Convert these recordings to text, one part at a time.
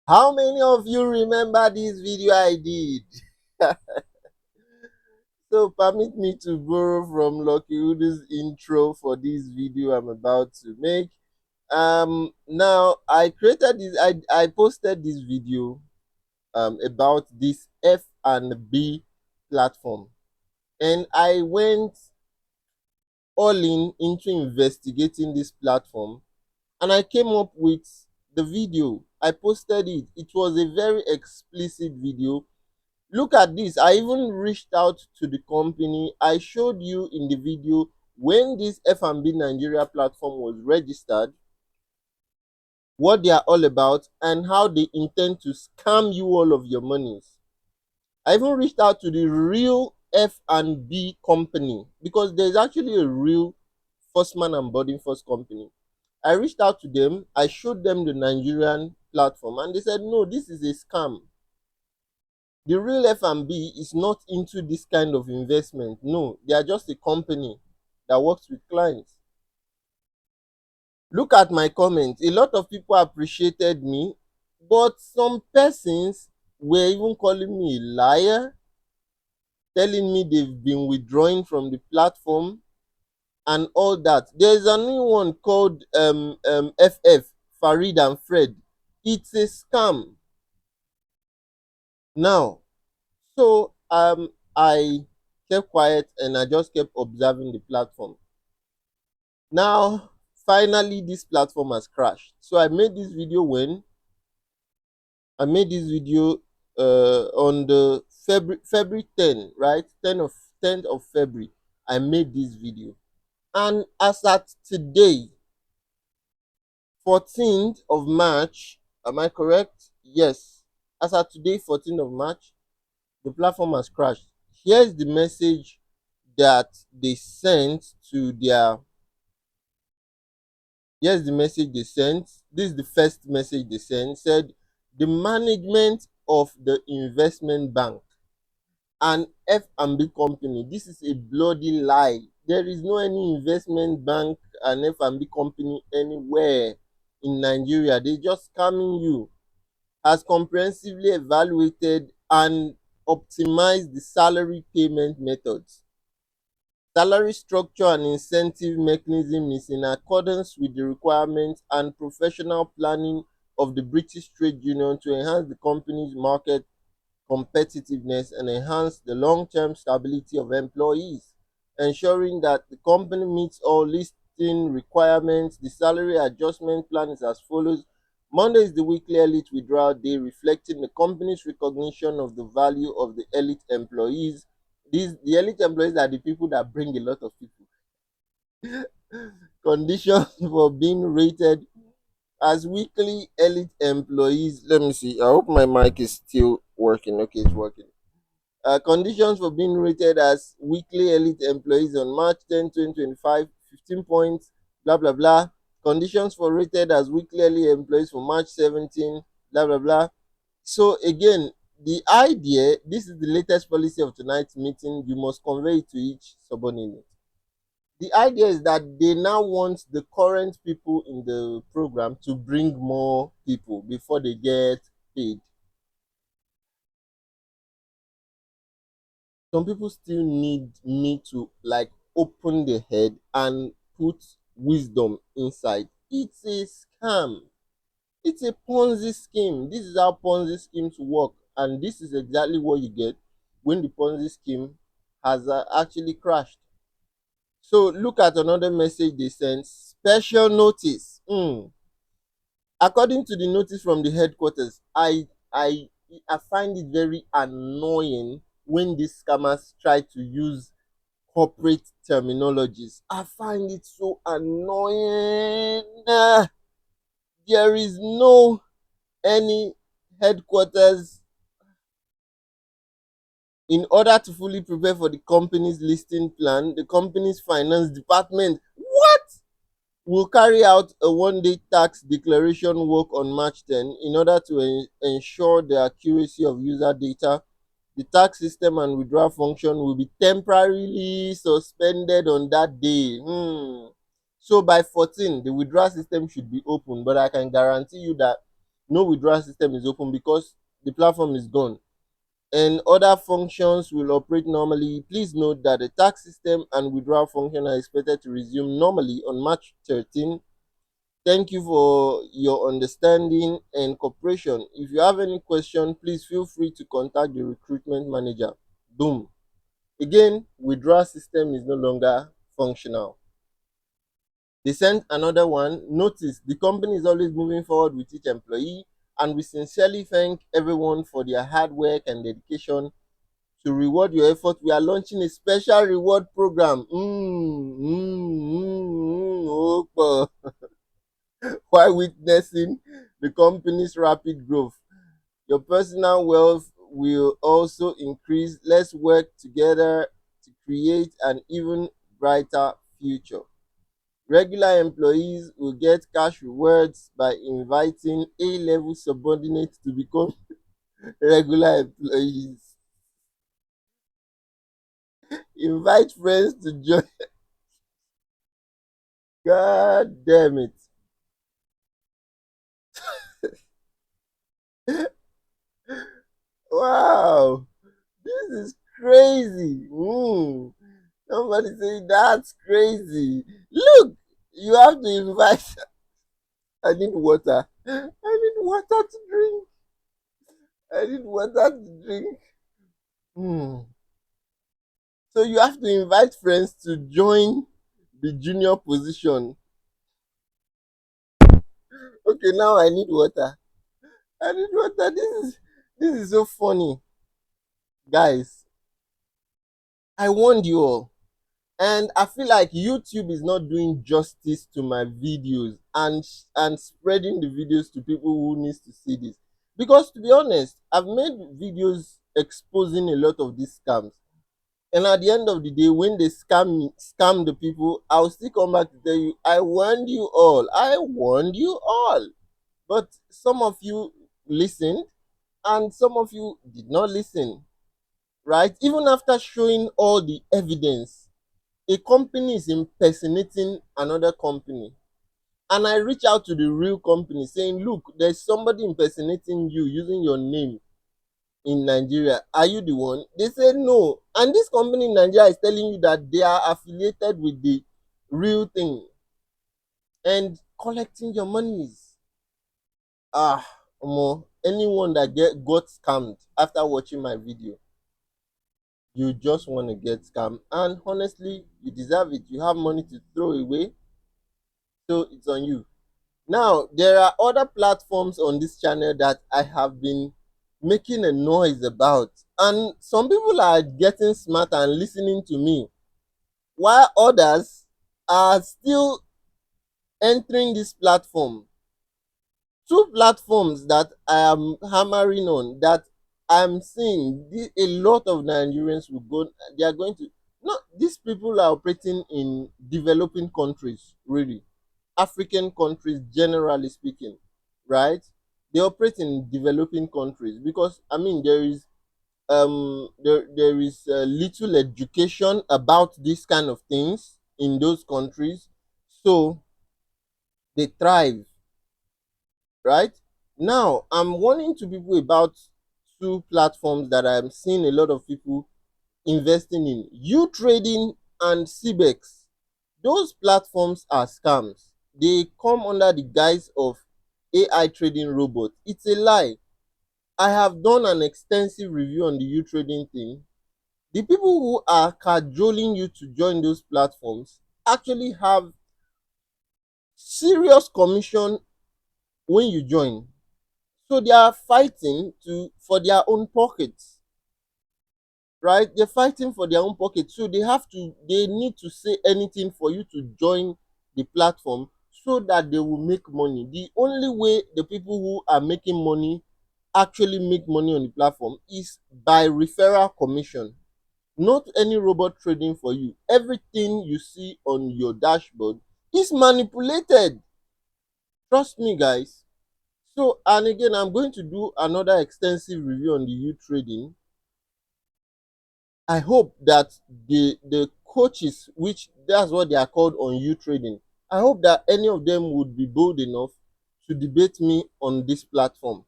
How many of you remember this video I did? So permit me to borrow from Lucky Udu's intro for this video I'm about to make. Now I created this, I posted this video about this F&B platform, and I went all in into investigating this platform, and I came up with the video. I posted it. It was a very explicit video. Look at this. I even reached out to the company. I showed you in the video when this F&B Nigeria platform was registered, what they are all about, and how they intend to scam you all of your monies. I even reached out to the real F&B company, because there's actually a real first man and boarding first company. I reached out to them. I showed them the Nigerian platform, and they said, no, this is a scam. The real F&B is not into this kind of investment. No, they are just a company that works with clients. Look at my comments. A lot of people appreciated me, but some persons were even calling me a liar, telling me they've been withdrawing from the platform and all that. There's a new one called FF, Farid and Fred. It's a scam. Now, so I kept quiet and I just kept observing the platform. Now, finally, this platform has crashed. So I made this video when I made this video on the February 10, right? 10th of February. I made this video. And as at today, 14th of March, am I correct? Yes. As at today, 14th of March, the platform has crashed. Here's the message that they sent to their Here's the message they sent. This is the first message they sent. Said the management of the investment bank and F&B company. This is a bloody lie. There is no any investment bank and F&B company anywhere in Nigeria. They just scamming you. Has comprehensively evaluated and optimized the salary payment methods. Salary structure and incentive mechanism is in accordance with the requirements and professional planning of the British Trade Union to enhance the company's market competitiveness and enhance the long-term stability of employees, ensuring that the company meets all listing requirements. The salary adjustment plan is as follows. Monday is the weekly elite withdrawal day, reflecting the company's recognition of the value of the elite employees. The elite employees are the people that bring a lot of people. Conditions for being rated as weekly elite employees. Let me see. I hope my mic is still working. Okay, it's working. Conditions for being rated as weekly elite employees on March 10, 2025, 15 points, blah, blah, blah. Conditions for rated as weekly elite employees for March 17, blah, blah, blah. So, again, the idea, this is the latest policy of tonight's meeting. You must convey it to each subordinate. The idea is that they now want the current people in the program to bring more people before they get paid. Some people still need me to like open the head and put wisdom inside. It's a scam. It's a Ponzi scheme. This is how Ponzi schemes work, and this is exactly what you get when the Ponzi scheme has actually crashed. So look at another message they sent. Special notice. According to the notice from the headquarters, I find it very annoying when these scammers try to use corporate terminologies. I find it so annoying. There is no any headquarters. In order to fully prepare for the company's listing plan, the company's finance department, what? Will carry out a one-day tax declaration work on March 10 in order to ensure the accuracy of user data. The tax system and withdrawal function will be temporarily suspended on that day. So by 14, the withdrawal system should be open, but I can guarantee you that no withdrawal system is open because the platform is gone and other functions will operate normally. Please note that the tax system and withdrawal function are expected to resume normally on March 13. Thank you for your understanding and cooperation. If you have any question, please feel free to contact the recruitment manager. Boom. Again, withdrawal system is no longer functional. They sent another one. Notice the company is always moving forward with each employee, and we sincerely thank everyone for their hard work and dedication. To reward your effort, we are launching a special reward program. Oh, while witnessing the company's rapid growth. Your personal wealth will also increase. Let's work together to create an even brighter future. Regular employees will get cash rewards by inviting A-level subordinates to become regular employees. Invite friends to join. God damn it. Wow. This is crazy. Somebody say that's crazy. Look, you have to invite. I need water. I need water to drink. I need water to drink. Hmm. So you have to invite friends to join the junior position. Okay, now I need water. I need water. This is so funny, guys. I warned you all. And I feel like YouTube is not doing justice to my videos and spreading the videos to people who needs to see this. Because to be honest, I've made videos exposing a lot of these scams. And at the end of the day, when they scam the people, I'll still come back to tell you, I warned you all. I warned you all. But some of you listened and some of you did not listen, right? Even after showing all the evidence, a company is impersonating another company. And I reach out to the real company saying, look, there's somebody impersonating you using your name in Nigeria. Are you the one? They said no. And this company in Nigeria is telling you that they are affiliated with the real thing and collecting your monies. Anyone that got scammed after watching my video, you just want to get scammed. And honestly, you deserve it. You have money to throw away, so it's on you. Now, there are other platforms on this channel that I have been making a noise about, and some people are getting smart and listening to me, while others are still entering this platform. Two platforms that I am hammering on, that I'm seeing a lot of Nigerians will go, they are going to, no, these people are operating in developing countries, really. African countries, generally speaking, right? They operate in developing countries because I mean there is little education about these kind of things in those countries, so they thrive, right? Now I'm warning to people about two platforms that I'm seeing a lot of people investing in: You Trading and CBEX. Those platforms are scams. They come under the guise of AI trading robot. It's a lie. I have done an extensive review on the You Trading thing. The people who are cajoling you to join those platforms actually have serious commission when you join. So they are fighting for their own pockets, right? They're fighting for their own pocket, so they need to say anything for you to join the platform so that they will make money. The only way the people who are making money actually make money on the platform is by referral commission, not any robot trading for you. Everything you see on your dashboard is manipulated, trust me, guys. So, and again, I'm going to do another extensive review on the You Trading. I hope that the coaches, which that's what they are called on You Trading, I hope that any of them would be bold enough to debate me on this platform.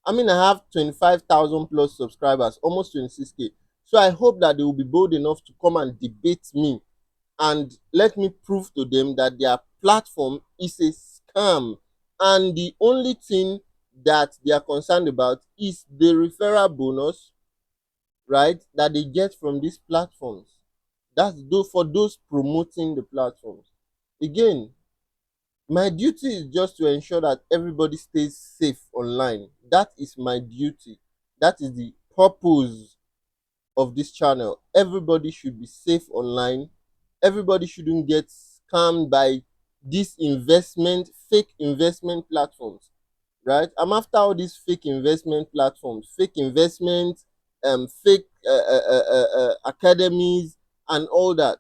I mean, I have 25,000 plus subscribers, almost 26K. So I hope that they will be bold enough to come and debate me and let me prove to them that their platform is a scam. And the only thing that they are concerned about is the referral bonus, right, that they get from these platforms. That's for those promoting the platforms. Again, my duty is just to ensure that everybody stays safe online. That is my duty. That is the purpose of this channel. Everybody should be safe online. Everybody shouldn't get scammed by these fake investment platforms, right? I'm after all these fake investment platforms, fake investment, fake academies, and all that.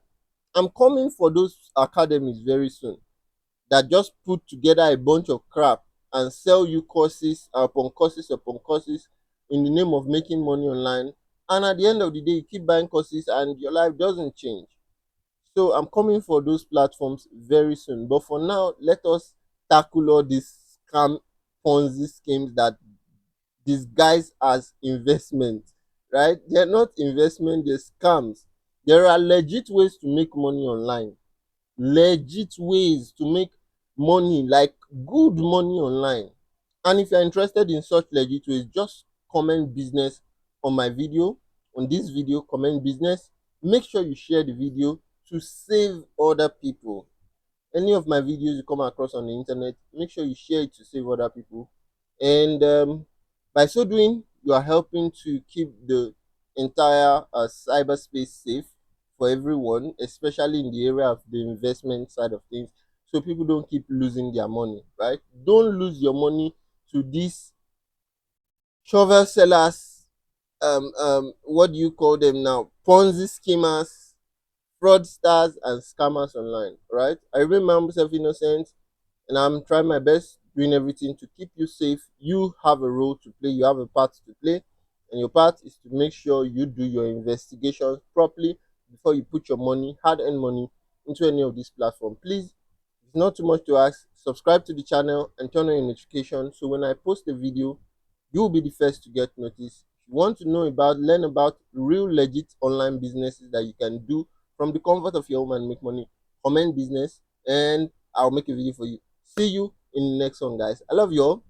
I'm coming for those academies very soon that just put together a bunch of crap and sell you courses upon courses upon courses in the name of making money online. And at the end of the day, you keep buying courses and your life doesn't change. So I'm coming for those platforms very soon. But for now, let us tackle all these scam Ponzi schemes that disguise as investment, right? They're not investment, they're scams. There are legit ways to make money online, legit ways to make money, like good money online. And if you're interested in such legit ways, just comment business on my video, on this video, comment business. Make sure you share the video to save other people. Any of my videos you come across on the internet, make sure you share it to save other people. And by so doing, you are helping to keep the entire cyberspace safe for everyone, especially in the area of the investment side of things, so people don't keep losing their money, right? Don't lose your money to these shovel sellers. What do you call them now? Ponzi schemers, fraudsters, and scammers online, right? I remain myself innocent, and I'm trying my best, doing everything to keep you safe. You have a role to play, you have a part to play, and your part is to make sure you do your investigations properly before you put your money, hard-earned money, into any of these platforms. Please, it's not too much to ask. Subscribe to the channel and turn on your notification so when I post a video, you will be the first to get noticed. If you want to know about, learn about real legit online businesses that you can do from the comfort of your home and make money, comment business and I'll make a video for you. See you in the next one, guys. I love you all.